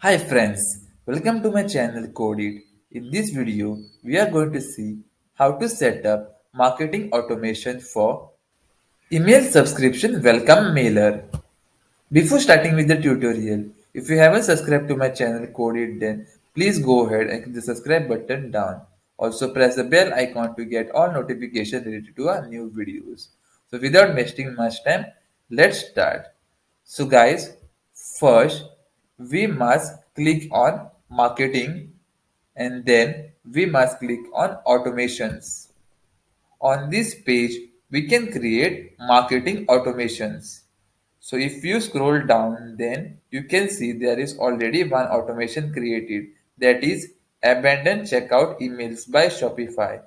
Hi friends, welcome to my channel Coded. In this video, we are going to see how to set up marketing automation for email subscription welcome mailer. Before starting with the tutorial, if you haven't subscribed to my channel Coded, then please go ahead and click the subscribe button down. Also press the bell icon to get all notifications related to our new videos. So without wasting much time, let's start. So guys, first we must click on marketing and then we must click on automations. On this page, we can create marketing automations. So if you scroll down, then you can see there is already one automation created, that is abandoned checkout emails by Shopify.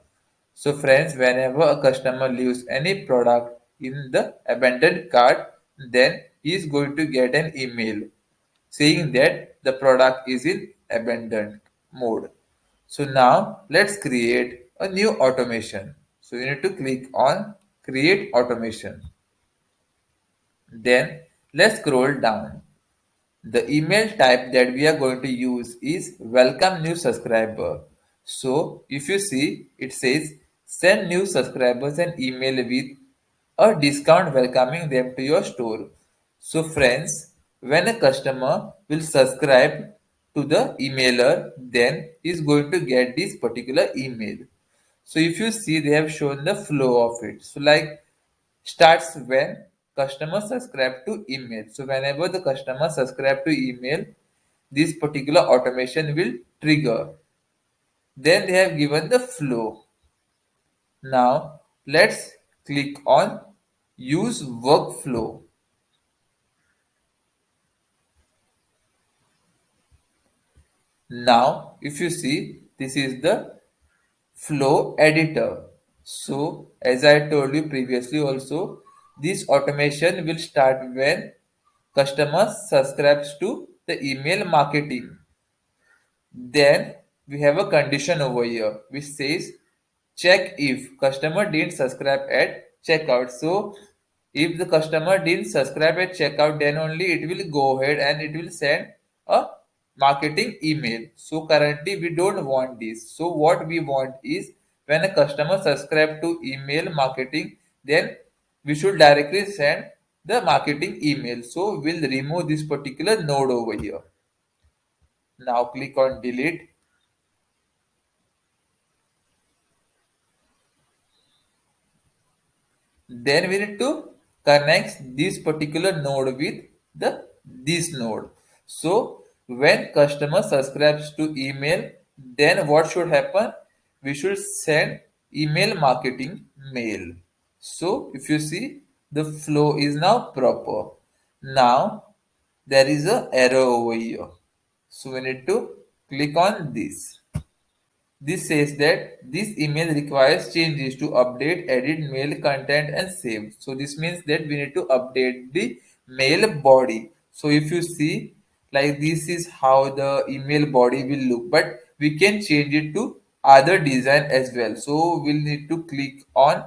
So friends, whenever a customer leaves any product in the abandoned cart, then he is going to get an email saying that the product is in abandoned mode. So now let's create a new automation. So you need to click on create automation. Then let's scroll down. The email type that we are going to use is welcome new subscriber. So if you see, it says send new subscribers an email with a discount welcoming them to your store. So friends, when a customer will subscribe to the emailer, then he is going to get this particular email. So if you see, they have shown the flow of it. So like starts when customer subscribe to email. So whenever the customer subscribe to email, this particular automation will trigger. Then they have given the flow. Now let's click on use workflow. Now if you see, this is the flow editor. So as I told you previously also, this automation will start when customer subscribes to the email marketing. Then we have a condition over here which says check if customer didn't subscribe at checkout. So if the customer didn't subscribe at checkout, then only it will go ahead and it will send a marketing email. So currently we don't want this. So what we want is when a customer subscribe to email marketing, then we should directly send the marketing email. So we'll remove this particular node over here. Now click on delete. Then we need to connect this particular node with the this node. So when customer subscribes to email, then what should happen? We should send email marketing mail. So if you see, the flow is now proper. Now there is a error over here, so we need to click on this. This says that this email requires changes to update, edit mail content and save. So this means that we need to update the mail body. So if you see, like this is how the email body will look, but we can change it to other design as well. So we'll need to click on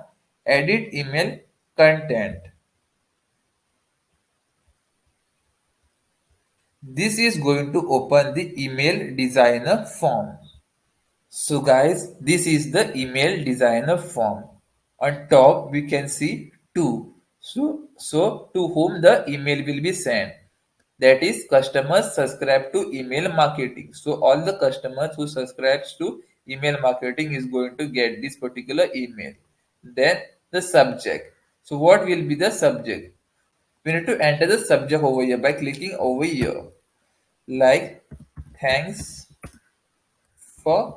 edit email content. This is going to open the email designer form. So guys, this is the email designer form. On top we can see to. So to whom the email will be sent. That is customers subscribe to email marketing. So all the customers who subscribes to email marketing is going to get this particular email. Then the subject. So what will be the subject? We need to enter the subject over here by clicking over here. Like thanks for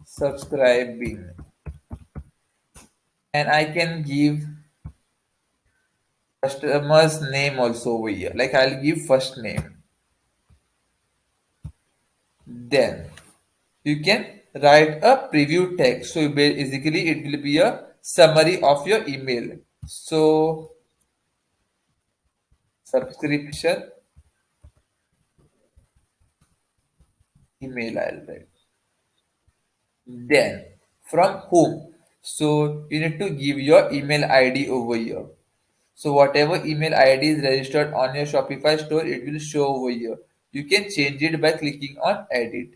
subscribing, and I can give customer's name also over here, like I'll give first name. Then you can write a preview text, so basically it will be a summary of your email. So subscription email I'll write. Then from whom, so you need to give your email ID over here. So whatever email ID is registered on your Shopify store, it will show over here. you can change it by clicking on edit.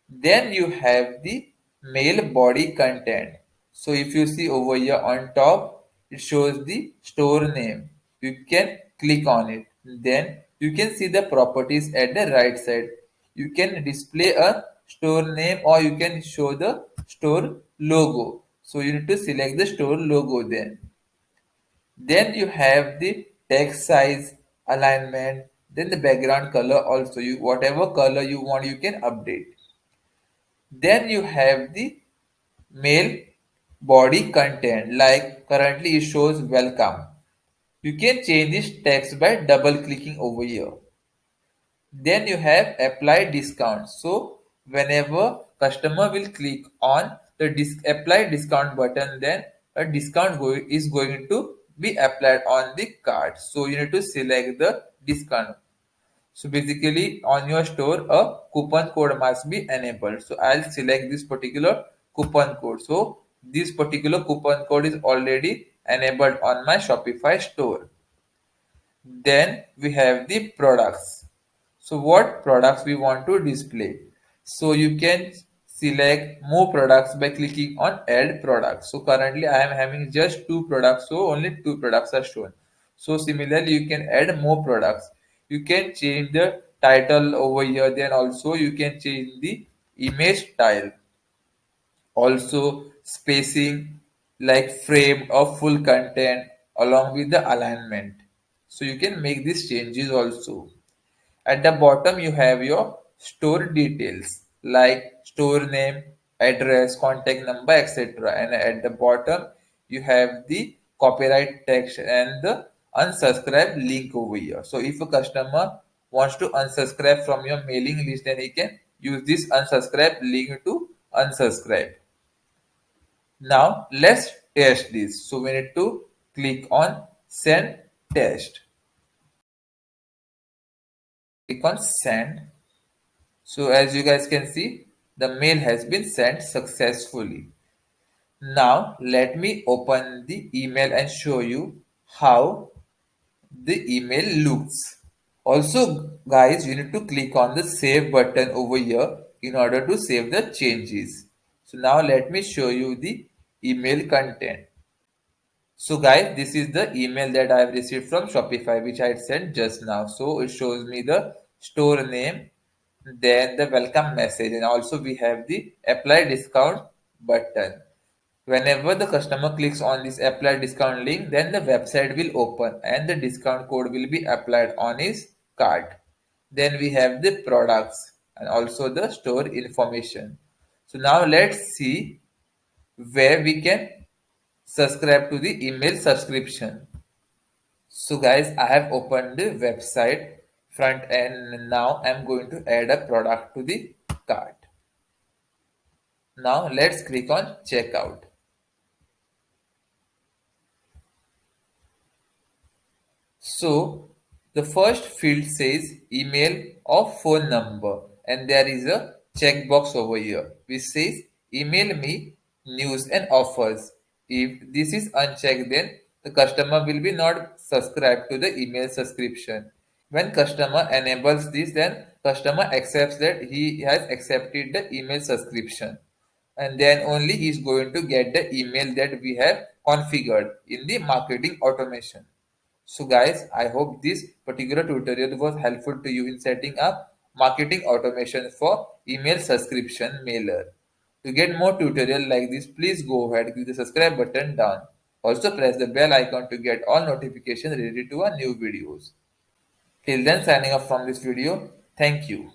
Then you have the mail body content. So if you see over here on top, it shows the store name. You can click on it. Then you can see the properties at the right side. You can display a store name or you can show the store logo. So you need to select the store logo then. Then you have the text size, alignment, then the background color also. You whatever color you want, you can update. Then you have the mail body content, like currently it shows welcome. You can change this text by double clicking over here. Then you have apply discount. So whenever customer will click on the apply discount button, then a discount is going to be applied on the card. So you need to select the discount. So basically on your store, a coupon code must be enabled. So I'll select this particular coupon code. So this particular coupon code is already enabled on my Shopify store. Then we have the products. So what products we want to display? So you can select more products by clicking on add products. So currently I am having just two products, so only two products are shown. So similarly you can add more products. You can change the title over here, then also you can change the image style, also spacing, like framed or full content, along with the alignment. So you can make these changes also. At the bottom you have your store details like store name, address, contact number, etc. And at the bottom you have the copyright text and the unsubscribe link over here. So if a customer wants to unsubscribe from your mailing list, then he can use this unsubscribe link to unsubscribe. Now let's test this. So we need to click on send test. Click on send. So as you guys can see, the mail has been sent successfully. Now let me open the email and show you how the email looks. Also guys, you need to click on the save button over here in order to save the changes. So now let me show you the email content. So guys, this is the email that I have received from Shopify, which I had sent just now. So it shows me the store name, then the welcome message, and also we have the apply discount button. Whenever the customer clicks on this apply discount link, then the website will open and the discount code will be applied on his cart. Then we have the products and also the store information. So now let's see where we can subscribe to the email subscription. So guys, I have opened the website front end and now I'm going to add a product to the cart. Now let's click on checkout. So the first field says email or phone number and there is a checkbox over here which says email me news and offers. If this is unchecked, then the customer will be not subscribed to the email subscription. When customer enables this, then customer accepts that he has accepted the email subscription, and then only he is going to get the email that we have configured in the marketing automation. So guys, I hope this particular tutorial was helpful to you in setting up marketing automation for email subscription mailer. To get more tutorial like this, please go ahead, click the subscribe button down. Also press the bell icon to get all notifications related to our new videos. Till then, signing off from this video. Thank you.